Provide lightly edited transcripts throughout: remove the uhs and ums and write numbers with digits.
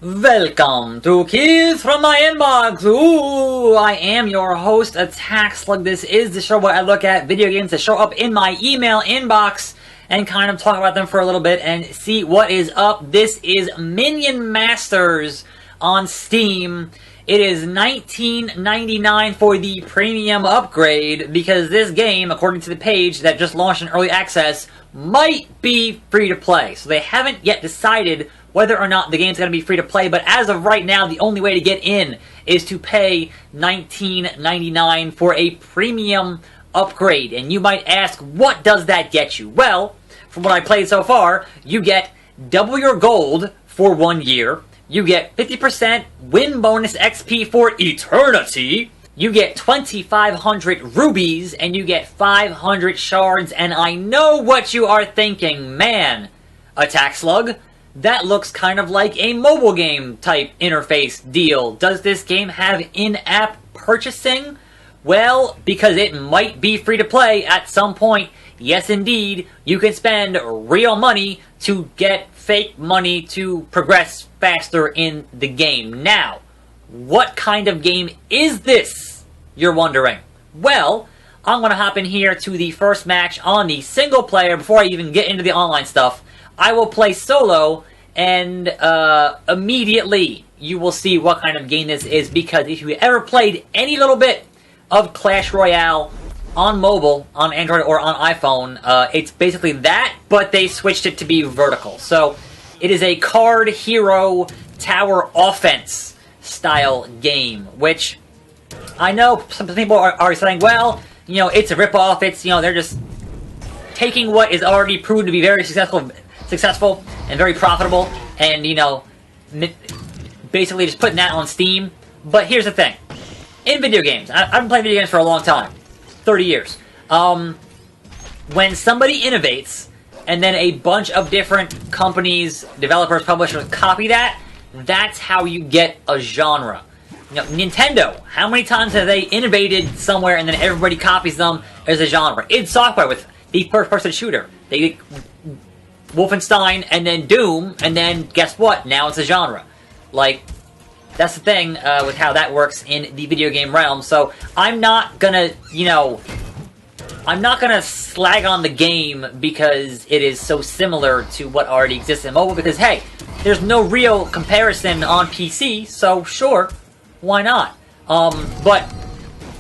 Welcome to Keys from My Inbox. Ooh, I am your host, attackslug. This is the show where I look at video games that show up in my email inbox and kind of talk about them for a little bit and see what is up. This is Minion Masters on Steam. It is $19.99 for the premium upgrade because this game, according to the page that just launched in early access, might be free to play. So they haven't yet decided whether or not the game's going to be free to play, but as of right now, the only way to get in is to pay $19.99 for a premium upgrade. And you might ask, what does that get you? Well, from what I played so far, you get double your gold for 1 year, you get 50% win bonus XP for eternity, you get 2,500 rubies, and you get 500 shards. And I know what you are thinking, man, attackslug, that looks kind of like a mobile game type interface deal. Does this game have in-app purchasing? Well, because it might be free to play at some point, yes indeed, you can spend real money to get fake money to progress faster in the game. Now, what kind of game is this, you're wondering? Well, I'm going to hop in here to the first match on the single player before I even get into the online stuff. I will play solo, and immediately you will see what kind of game this is, because if you ever played any little bit of Clash Royale on mobile, on Android or on iPhone, it's basically that, but they switched it to be vertical. So it is a card hero tower offense style game, which I know some people are saying, well, you know, it's a ripoff, it's, you know, they're just taking what is already proven to be very successful and very profitable, and, you know, basically just putting that on Steam. But here's the thing. In video games, I've been playing video games for a long time, 30 years. When somebody innovates, and then a bunch of different companies, developers, publishers copy that, that's how you get a genre. You know, Nintendo, how many times have they innovated somewhere and then everybody copies them as a genre? id Software with the first-person shooter. They Wolfenstein, and then Doom, and then guess what? Now it's a genre. Like, that's the thing with how that works in the video game realm. So I'm not gonna, you know, I'm not gonna slag on the game because it is so similar to what already exists in mobile, because hey, there's no real comparison on PC, so sure, why not? But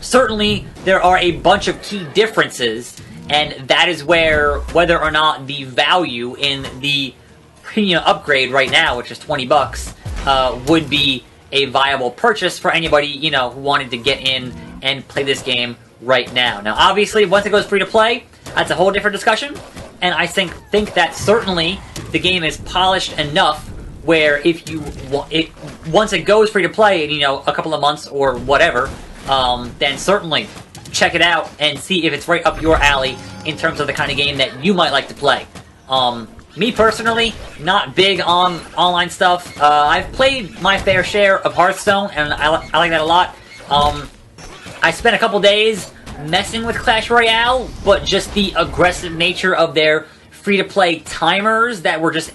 certainly there are a bunch of key differences, and that is where whether or not the value in the premium upgrade right now, which is $20, would be a viable purchase for anybody, you know, who wanted to get in and play this game right now. Now, obviously, once it goes free to play, that's a whole different discussion, and I think that certainly the game is polished enough where if you once it goes free to play in, you know, a couple of months or whatever, then certainly check it out and see if it's right up your alley in terms of the kind of game that you might like to play. Me personally, not big on online stuff. I've played my fair share of Hearthstone, and I like that a lot. I spent a couple days messing with Clash Royale, but just the aggressive nature of their free-to-play timers that were just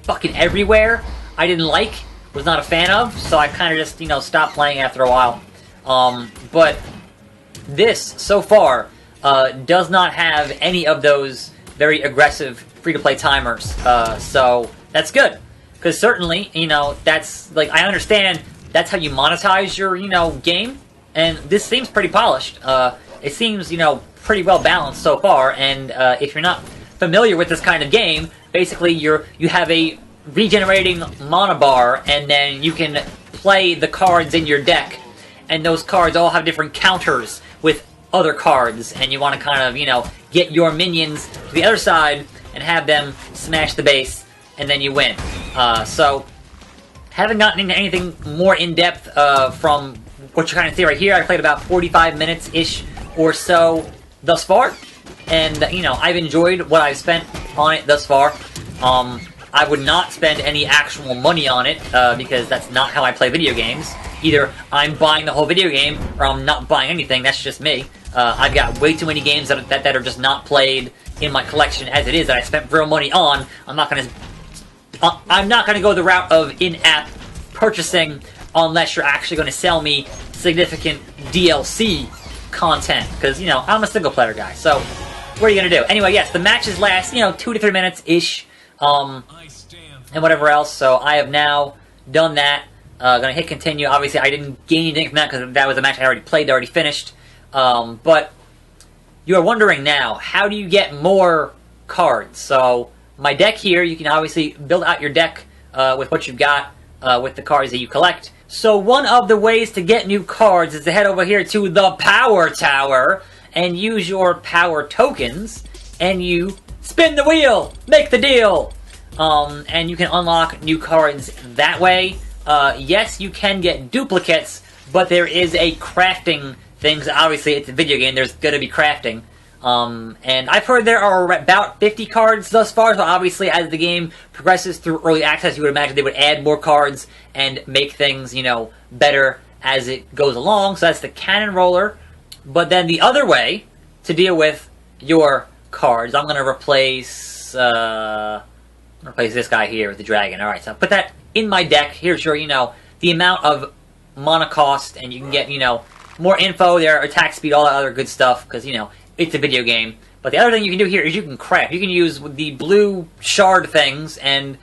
fucking everywhere, I didn't like, was not a fan of, so I kind of just, you know, stopped playing after a while. But this, so far, does not have any of those very aggressive free-to-play timers, so that's good. Because certainly, you know, that's, like, I understand that's how you monetize your, you know, game, and this seems pretty polished. It seems, you know, pretty well balanced so far, and if you're not familiar with this kind of game, basically you have a regenerating mana bar, and then you can play the cards in your deck, and those cards all have different counters with other cards, and you want to kind of, you know, get your minions to the other side and have them smash the base, and then you win. So, haven't gotten into anything more in-depth from what you're kind of see right here. I played about 45 minutes-ish or so thus far, and, you know, I've enjoyed what I've spent on it thus far. I would not spend any actual money on it, because that's not how I play video games. Either I'm buying the whole video game, or I'm not buying anything. That's just me. I've got way too many games that are just not played in my collection as it is, that I spent real money on. I'm not gonna go the route of in-app purchasing unless you're actually going to sell me significant DLC content. Because, you know, I'm a single player guy. So, what are you going to do? Anyway, yes, the matches last, you know, 2 to 3 minutes-ish. And whatever else. So, I have now done that. Gonna hit continue. Obviously, I didn't gain anything from that because that was a match I already played, already finished. But you are wondering now, how do you get more cards? So, my deck here, you can obviously build out your deck with what you've got with the cards that you collect. So, one of the ways to get new cards is to head over here to the Power Tower and use your power tokens, and you spin the wheel, make the deal, and you can unlock new cards that way. Yes, you can get duplicates, but there is a crafting thing. So obviously, it's a video game. There's going to be crafting. And I've heard there are about 50 cards thus far. So obviously, as the game progresses through early access, you would imagine they would add more cards and make things, you know, better as it goes along. So that's the cannon roller. But then the other way to deal with your cards, I'm going to replace this guy here with the dragon. All right, so I'll put that in my deck. Here's your, you know, the amount of mana cost, and you can get, you know, more info there, attack speed, all that other good stuff, because, you know, it's a video game. But the other thing you can do here is you can craft. You can use the blue shard things, and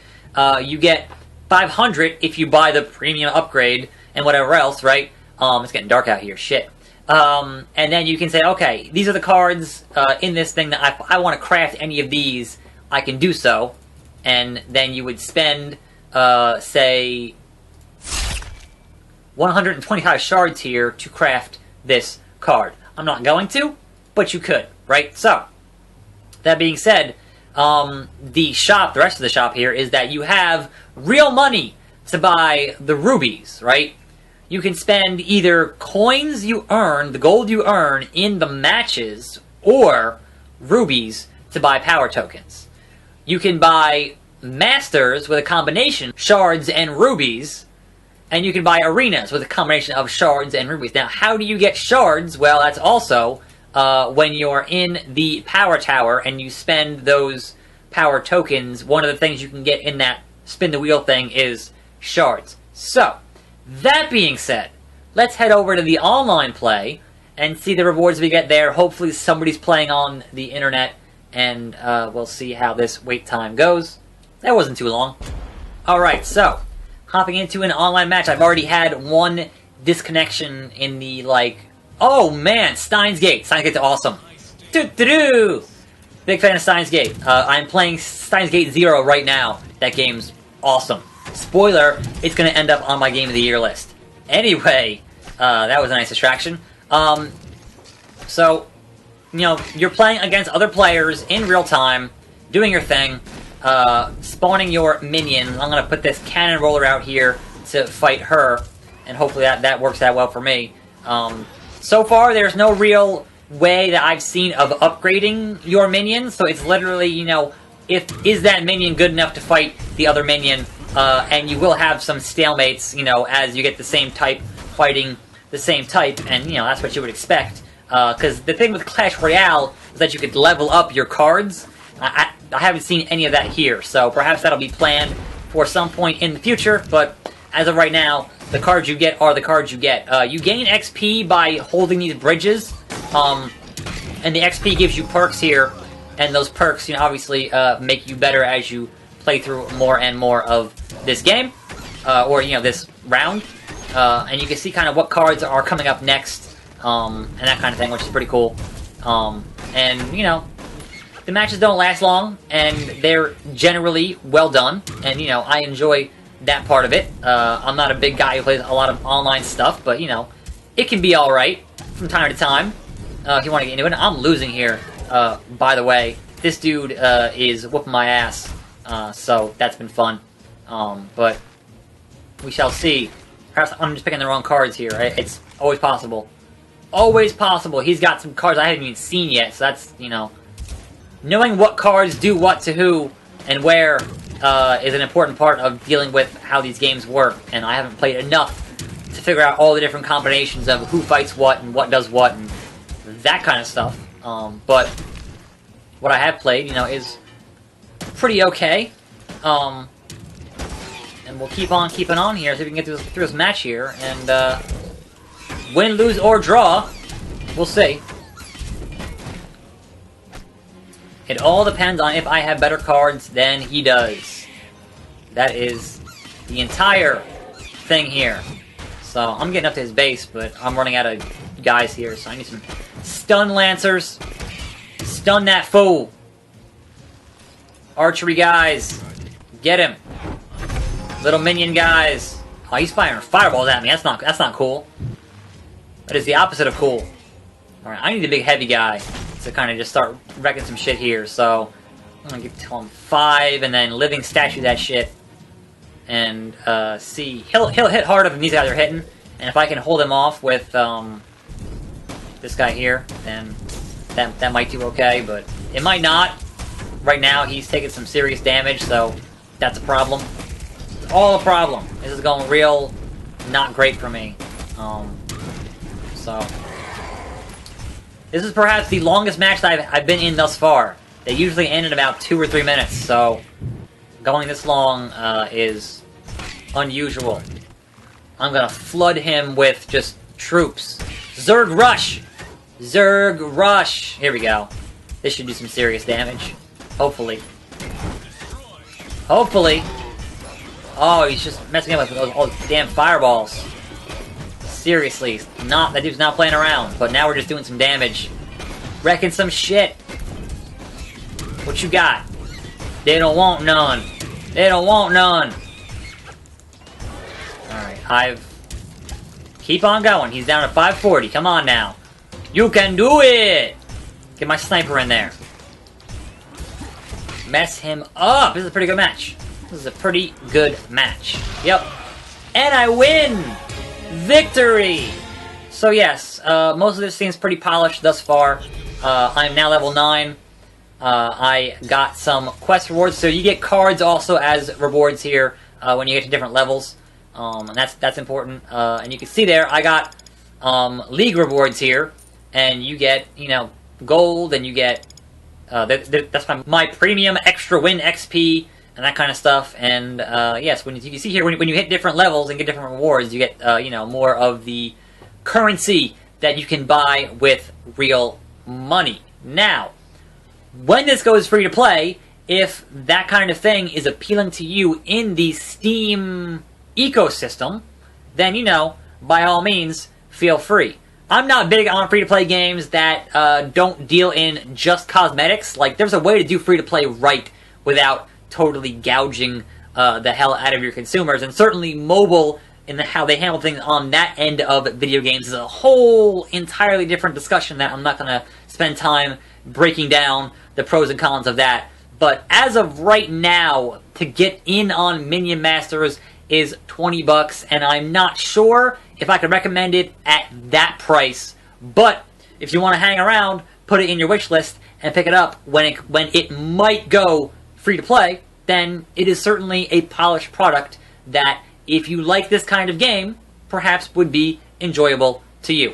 you get 500 if you buy the premium upgrade and whatever else, right? It's getting dark out here, shit. And then you can say, okay, these are the cards in this thing that I want to craft any of these, I can do so. And then you would spend, say, 125 shards here to craft this card. I'm not going to, but you could, right? So, that being said, the rest of the shop here is that you have real money to buy the rubies, right? You can spend either coins you earn, the gold you earn in the matches, or rubies to buy power tokens. You can buy masters with a combination shards and rubies, and you can buy arenas with a combination of shards and rubies. Now, how do you get shards? Well, that's also when you're in the power tower and you spend those power tokens. One of the things you can get in that spin the wheel thing is shards. So, that being said, let's head over to the online play and see the rewards we get there. Hopefully somebody's playing on the internet, and we'll see how this wait time goes. That wasn't too long. Alright, so, hopping into an online match. I've already had one disconnection in the, like... Oh, man! Steins Gate! Steins Gate's awesome. Doo-doo-doo! Big fan of Steins Gate. I'm playing Steins Gate 0 right now. That game's awesome. Spoiler, it's going to end up on my Game of the Year list. Anyway, that was a nice distraction. So, you know, you're playing against other players in real time, doing your thing, spawning your minions. I'm going to put this cannon roller out here to fight her, and hopefully that works out well for me. So far, there's no real way that I've seen of upgrading your minions, so it's literally, you know, is that minion good enough to fight the other minion? And you will have some stalemates, you know, as you get the same type fighting the same type, and, you know, that's what you would expect. Because the thing with Clash Royale is that you could level up your cards. I haven't seen any of that here, so perhaps that'll be planned for some point in the future, but as of right now, the cards you get are the cards you get. You gain XP by holding these bridges, and the XP gives you perks here, and those perks, you know, obviously make you better as you play through more and more of this game, or, you know, this round. And you can see kind of what cards are coming up next, and that kind of thing, which is pretty cool. And, you know, the matches don't last long, and they're generally well done, and, you know, I enjoy that part of it. I'm not a big guy who plays a lot of online stuff, but, you know, it can be alright from time to time, if you want to get into it. I'm losing here, by the way. This dude is whooping my ass, so that's been fun. But we shall see. Perhaps I'm just picking the wrong cards here, right? It's always possible. Always possible. He's got some cards I haven't even seen yet, so that's, you know... Knowing what cards do what to who and where is an important part of dealing with how these games work, and I haven't played enough to figure out all the different combinations of who fights what and what does what and that kind of stuff. But what I have played, you know, is pretty okay. And we'll keep on keeping on here, see if we can get through this match here. And, win, lose, or draw. We'll see. It all depends on if I have better cards than he does. That is the entire thing here. So, I'm getting up to his base, but I'm running out of guys here, so I need some stun lancers. Stun that fool. Archery guys. Get him. Little minion guys. Oh, he's firing fireballs at me. That's not cool. That is the opposite of cool. Alright, I need a big heavy guy to kind of just start wrecking some shit here. So, I'm going to tell him 5 and then living statue that shit. And, see. He'll hit harder than these guys are hitting. And if I can hold him off with, this guy here, then that might do okay. But it might not. Right now, he's taking some serious damage, so that's a problem. It's all a problem. This is going real not great for me. So this is perhaps the longest match that I've been in thus far. They usually end in about 2 or 3 minutes, so going this long is unusual. I'm gonna flood him with just troops. Zerg Rush! Zerg Rush! Here we go. This should do some serious damage. Hopefully. Hopefully. Oh, he's just messing up with all those damn fireballs. Seriously, that dude's not playing around. But now we're just doing some damage. Wrecking some shit. What you got? They don't want none. They don't want none. Alright, keep on going. He's down to 540. Come on now. You can do it! Get my sniper in there. Mess him up. This is a pretty good match. This is a pretty good match. Yep. And I win! Victory! So yes, most of this seems pretty polished thus far. I'm now level 9. I got some quest rewards, so you get cards also as rewards here when you get to different levels. And that's important. And you can see there, I got league rewards here, and you get, you know, gold, and you get that's my premium extra win XP and that kind of stuff. And yes, when you see here, when you hit different levels and get different rewards, you get you know, more of the currency that you can buy with real money. Now, when this goes free to play, if that kind of thing is appealing to you in the Steam ecosystem, then, you know, by all means, feel free. I'm not big on free-to-play games that don't deal in just cosmetics. Like, there's a way to do free-to-play right without totally gouging the hell out of your consumers. And certainly mobile, in how they handle things on that end of video games, is a whole entirely different discussion that I'm not going to spend time breaking down the pros and cons of that. But as of right now, to get in on Minion Masters is $20, and I'm not sure if I could recommend it at that price. But if you want to hang around, put it in your wish list and pick it up when it might go free to play, then it is certainly a polished product that, if you like this kind of game, perhaps would be enjoyable to you.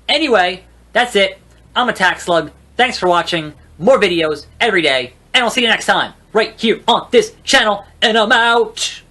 Anyway, that's it. I'm attackslug. Thanks for watching. More videos every day, and I'll see you next time right here on this channel, and I'm out.